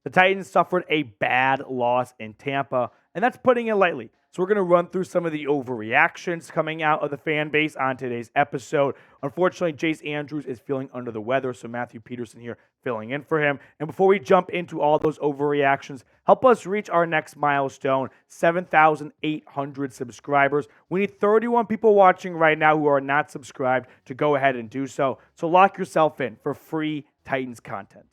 The Titans suffered a bad loss in Tampa, and that's putting it lightly. So we're going to run through some of the overreactions coming out of the fan base on today's episode. Unfortunately, Jace Andrews is feeling under the weather, so Matthew Peterson here filling in for him. And before we jump into all those overreactions, help us reach our next milestone, 7,800 subscribers. We need 31 people watching right now who are not subscribed to go ahead and do so. So lock yourself in for free Titans content.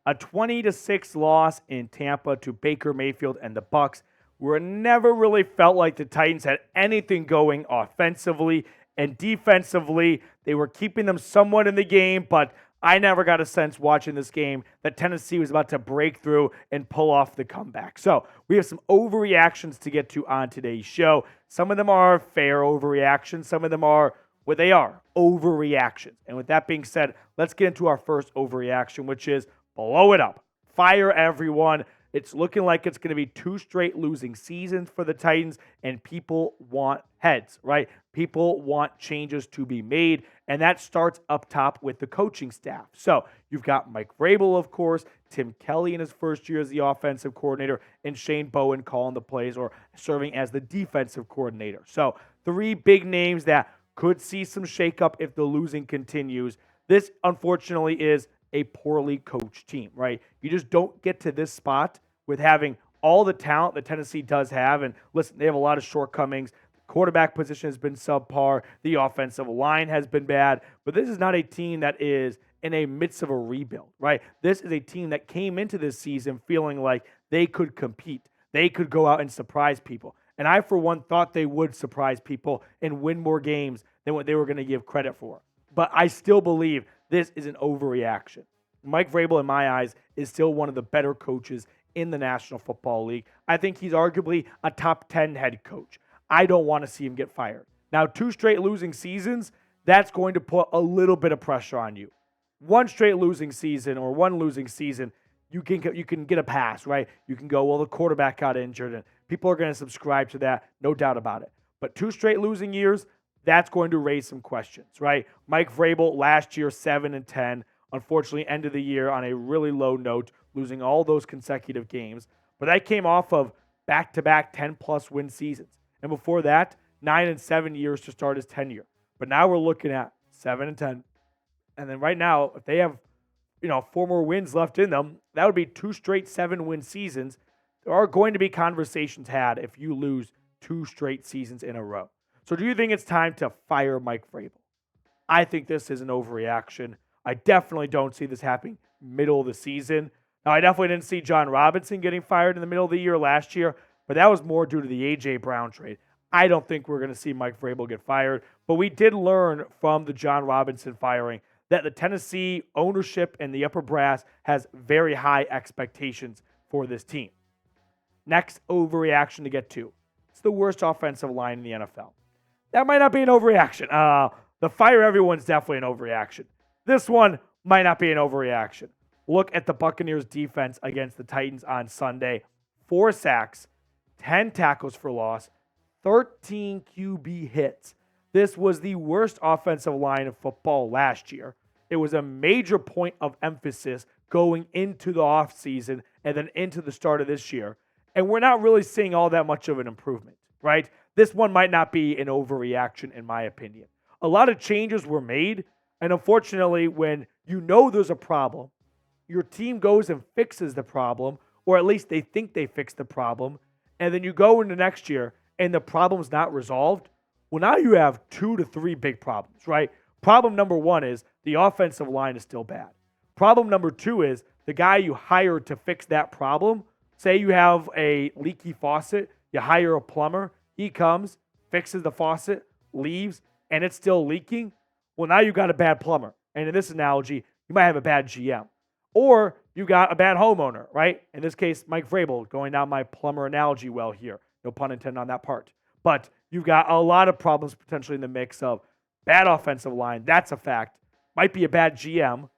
A 20-6 loss in Tampa to Baker Mayfield and the Bucs, where it never really felt like the Titans had anything going offensively and defensively. They were keeping them somewhat in the game, but I never got a sense watching this game that Tennessee was about to break through and pull off the comeback. So we have some overreactions to get to on today's show. Some of them are fair overreactions. Some of them are what they are, overreactions. And with that being said, let's get into our first overreaction, which is blow it up. Fire everyone. It's looking like it's going to be 2 straight losing seasons for the Titans, and people want heads, right? People want changes to be made, and that starts up top with the coaching staff. So you've got Mike Vrabel, of course, Tim Kelly in his first year as the offensive coordinator, and Shane Bowen calling the plays or serving as the defensive coordinator. So 3 big names that could see some shakeup if the losing continues. This, unfortunately, is a poorly coached team, right? You just don't get to this spot with having all the talent that Tennessee does have. And listen, they have a lot of shortcomings. The quarterback position has been subpar. The offensive line has been bad. But this is not a team that is in a midst of a rebuild, right? This is a team that came into this season feeling like they could compete. They could go out and surprise people. And I, for one, thought they would surprise people and win more games than what they were going to give credit for. But I still believe this is an overreaction. Mike Vrabel, in my eyes, is still one of the better coaches in the National Football League. I think he's arguably a top 10 head coach. I don't want to see him get fired. Now, 2 straight losing seasons, that's going to put a little bit of pressure on you. 1 straight losing season or 1 losing season, you can get a pass, right? You can go, well, the quarterback got injured, and people are going to subscribe to that, no doubt about it. But 2 straight losing years, that's going to raise some questions, right? Mike Vrabel last year, 7-10. Unfortunately, end of the year on a really low note, losing all those consecutive games. But that came off of back-to-back 10-plus win seasons. And before that, 9-7 years to start his tenure. But now we're looking at 7-10. And then right now, if they have 4 more wins left in them, that would be 2 straight 7-win seasons. There are going to be conversations had if you lose 2 straight seasons in a row. So do you think it's time to fire Mike Vrabel? I think this is an overreaction. I definitely don't see this happening middle of the season. Now, I definitely didn't see John Robinson getting fired in the middle of the year last year, but that was more due to the A.J. Brown trade. I don't think we're going to see Mike Vrabel get fired, but we did learn from the John Robinson firing that the Tennessee ownership and the upper brass has very high expectations for this team. Next overreaction to get to. It's the worst offensive line in the NFL. That might not be an overreaction. The fire everyone's definitely an overreaction. This one might not be an overreaction. Look at the Buccaneers defense against the Titans on Sunday. 4 sacks, 10 tackles for loss, 13 QB hits. This was the worst offensive line of football last year. It was a major point of emphasis going into the offseason and then into the start of this year. And we're not really seeing all that much of an improvement, right? This one might not be an overreaction in my opinion. A lot of changes were made, and unfortunately, when you know there's a problem, your team goes and fixes the problem, or at least they think they fixed the problem, and then you go into next year and the problem's not resolved. Well, now you have 2 to 3 big problems, right? Problem number 1 is the offensive line is still bad. Problem number 2 is the guy you hired to fix that problem. Say you have a leaky faucet, you hire a plumber, he comes, fixes the faucet, leaves, and it's still leaking. Well, now you got a bad plumber. And in this analogy, you might have a bad GM. Or you got a bad homeowner, right? In this case, Mike Vrabel, going down my plumber analogy well here. No pun intended on that part. But you've got a lot of problems potentially in the mix of bad offensive line. That's a fact. Might be a bad GM.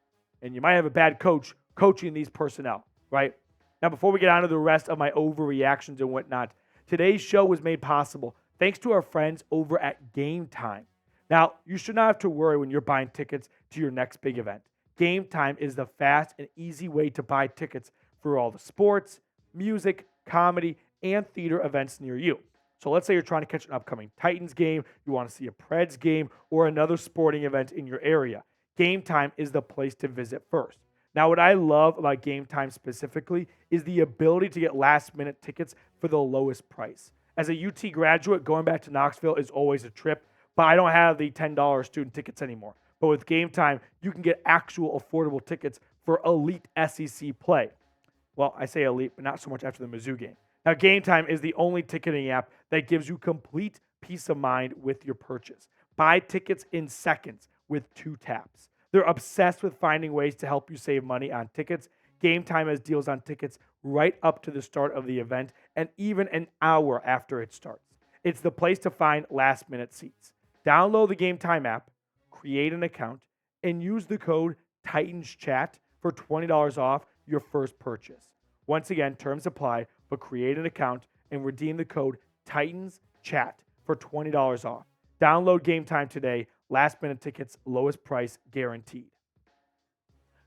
And you might have a bad coach coaching these personnel, right? Now, before we get on to the rest of my overreactions and whatnot, today's show was made possible thanks to our friends over at Game Time. Now, you should not have to worry when you're buying tickets to your next big event. Game Time is the fast and easy way to buy tickets for all the sports, music, comedy, and theater events near you. So let's say you're trying to catch an upcoming Titans game, you want to see a Preds game, or another sporting event in your area. Game Time is the place to visit first. Now, what I love about Game Time specifically is the ability to get last-minute tickets for the lowest price. As a UT graduate, going back to Knoxville is always a trip, but I don't have the $10 student tickets anymore. But with Game Time, you can get actual affordable tickets for elite SEC play. Well, I say elite, but not so much after the Mizzou game. Now, Game Time is the only ticketing app that gives you complete peace of mind with your purchase. Buy tickets in seconds with 2 taps. They're obsessed with finding ways to help you save money on tickets. Game Time has deals on tickets right up to the start of the event and even an hour after it starts. It's the place to find last-minute seats. Download the Game Time app, create an account, and use the code TITANSCHAT for $20 off your first purchase. Once again, terms apply, but create an account and redeem the code TITANSCHAT for $20 off. Download Game Time today. Last-minute tickets, lowest price guaranteed.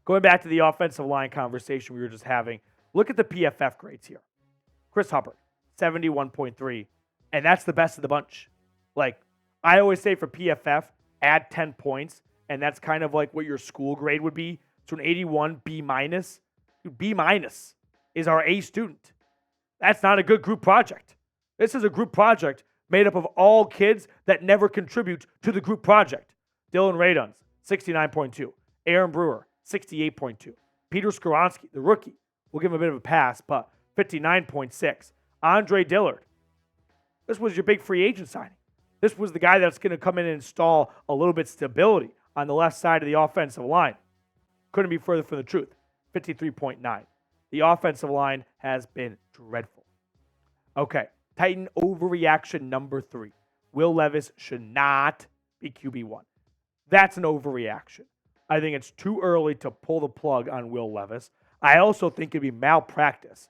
Going back to the offensive line conversation we were just having, look at the PFF grades here. Chris Hubbard, 71.3, and that's the best of the bunch. Like, I always say for PFF, add 10 points, and that's kind of like what your school grade would be. So an 81, B minus. B minus is our A student. That's not a good group project. This is a group project made up of all kids that never contribute to the group project. Dylan Raduns, 69.2. Aaron Brewer, 68.2. Peter Skoronski, the rookie, we'll give him a bit of a pass, but 59.6. Andre Dillard, this was your big free agent signing. This was the guy that's going to come in and install a little bit of stability on the left side of the offensive line. Couldn't be further from the truth. 53.9. The offensive line has been dreadful. Okay, Titan overreaction number 3. Will Levis should not be QB1. That's an overreaction. I think it's too early to pull the plug on Will Levis. I also think it'd be malpractice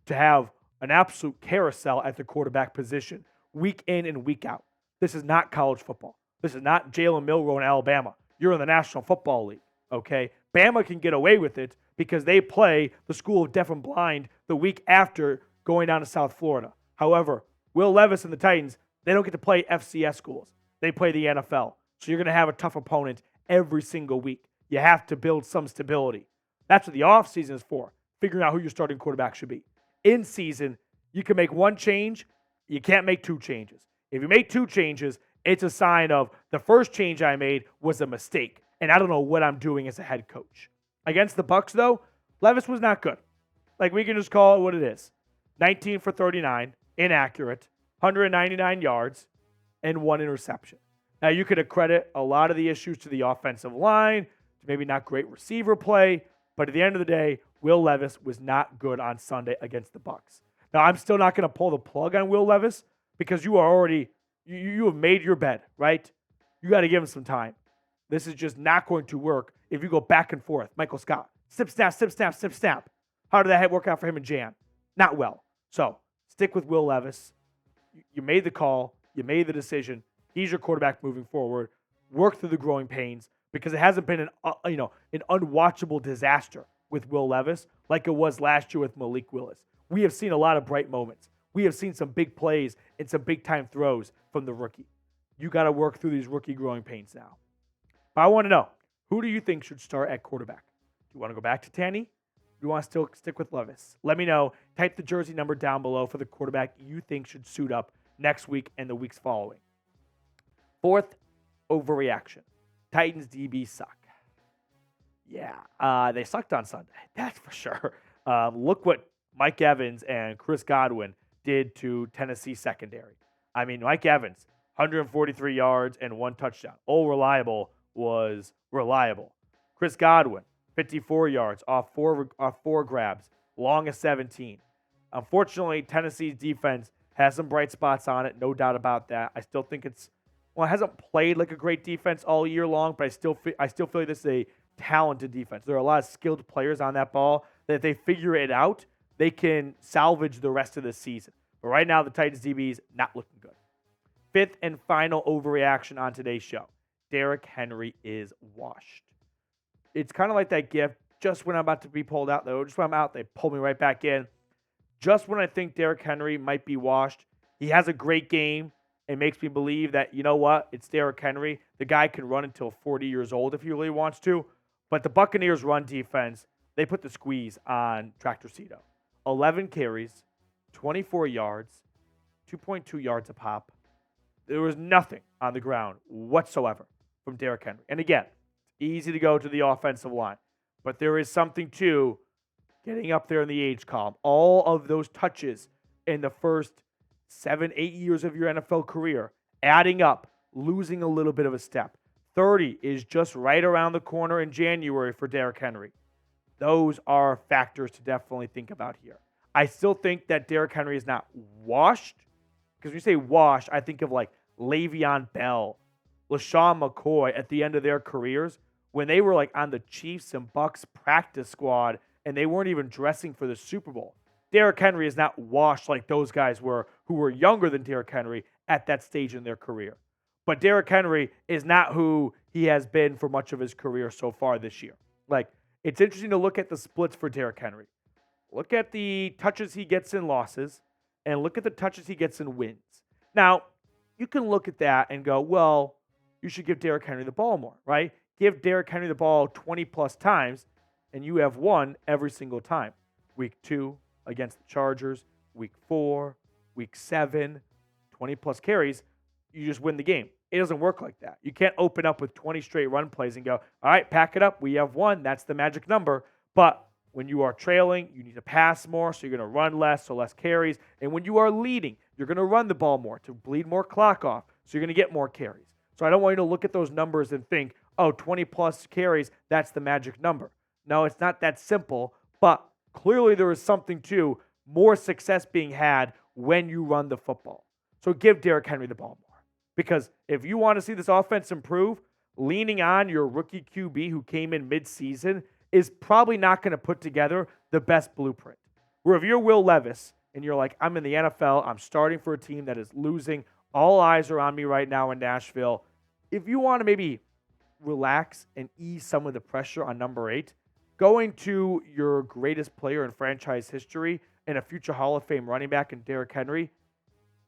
to have an absolute carousel at the quarterback position week in and week out. This is not college football. This is not Jalen Milroe in Alabama. You're in the National Football League, okay? Bama can get away with it because they play the School of Deaf and Blind the week after going down to South Florida. However, Will Levis and the Titans, they don't get to play FCS schools. They play the NFL. So you're going to have a tough opponent every single week. You have to build some stability. That's what the offseason is for, figuring out who your starting quarterback should be. In season, you can make one change. You can't make 2 changes. If you make 2 changes, it's a sign of the first change I made was a mistake, and I don't know what I'm doing as a head coach. Against the Bucs, though, Levis was not good. Like, we can just call it what it is. 19 for 39, inaccurate, 199 yards, and 1 interception. Now, you could accredit a lot of the issues to the offensive line, to maybe not great receiver play, but at the end of the day, Will Levis was not good on Sunday against the Bucs. Now, I'm still not going to pull the plug on Will Levis because you are already, you have made your bed, right? You got to give him some time. This is just not going to work if you go back and forth. Michael Scott, snip, snap, snip, snap, snip, snap. How did that work out for him and Jan? Not well. So stick with Will Levis. You made the call. You made the decision. He's your quarterback moving forward. Work through the growing pains because it hasn't been an unwatchable disaster with Will Levis like it was last year with Malik Willis. We have seen a lot of bright moments. We have seen some big plays and some big-time throws from the rookie. You got to work through these rookie growing pains now. But I want to know, who do you think should start at quarterback? Do you want to go back to Tanny? Do you want to still stick with Levis? Let me know. Type the jersey number down below for the quarterback you think should suit up next week and the weeks following. 4th, overreaction. Titans DB suck. Yeah, they sucked on Sunday. That's for sure. Look what Mike Evans and Chris Godwin did to Tennessee secondary. I mean, Mike Evans, 143 yards and 1 touchdown. All reliable was reliable. Chris Godwin, 54 yards off four grabs, long as 17. Unfortunately, Tennessee's defense has some bright spots on it, no doubt about that. I still think it hasn't played like a great defense all year long, but I still feel like this is a talented defense. There are a lot of skilled players on that ball that if they figure it out, they can salvage the rest of the season. But right now, the Titans DB is not looking good. Fifth and final overreaction on today's show. Derrick Henry is washed. It's kind of like that gift. Just when I'm about to be pulled out, though, just when I'm out, they pull me right back in. Just when I think Derrick Henry might be washed, he has a great game. It makes me believe that, you know what? It's Derrick Henry. The guy can run until 40 years old if he really wants to. But the Buccaneers' run defense, they put the squeeze on Tractor Cito. 11 carries, 24 yards, 2.2 yards a pop. There was nothing on the ground whatsoever from Derrick Henry. And again, it's easy to go to the offensive line, but there is something to getting up there in the age column. All of those touches in the first 7, 8 years of your NFL career, adding up, losing a little bit of a step. 30 is just right around the corner in January for Derrick Henry. Those are factors to definitely think about here. I still think that Derrick Henry is not washed, because when you say washed, I think of like Le'Veon Bell, LaShawn McCoy at the end of their careers, when they were like on the Chiefs and Bucks practice squad and they weren't even dressing for the Super Bowl. Derrick Henry is not washed like those guys were who were younger than Derrick Henry at that stage in their career. But Derrick Henry is not who he has been for much of his career so far this year. Like, it's interesting to look at the splits for Derrick Henry. Look at the touches he gets in losses and look at the touches he gets in wins. Now, you can look at that and go, well, you should give Derrick Henry the ball more, right? Give Derrick Henry the ball 20-plus times, and you have won every single time. Week 2 against the Chargers, Week 4, Week 7, 20-plus carries, you just win the game. It doesn't work like that. You can't open up with 20 straight run plays and go, all right, pack it up. We have won. That's the magic number. But when you are trailing, you need to pass more, so you're going to run less, so less carries. And when you are leading, you're going to run the ball more to bleed more clock off, so you're going to get more carries. So I don't want you to look at those numbers and think, oh, 20-plus carries, that's the magic number. No, it's not that simple, but clearly there is something to more success being had when you run the football. So give Derrick Henry the ball more. Because if you want to see this offense improve, leaning on your rookie QB who came in midseason is probably not going to put together the best blueprint. Where if you're Will Levis and you're like, I'm in the NFL, I'm starting for a team that is losing, all eyes are on me right now in Nashville. If you want to maybe relax and ease some of the pressure on number 8, going to your greatest player in franchise history and a future Hall of Fame running back in Derrick Henry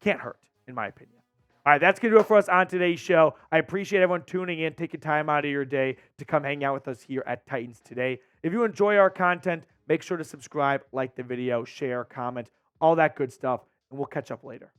can't hurt, in my opinion. All right, that's going to do it for us on today's show. I appreciate everyone tuning in, taking time out of your day to come hang out with us here at Titans Today. If you enjoy our content, make sure to subscribe, like the video, share, comment, all that good stuff, and we'll catch up later.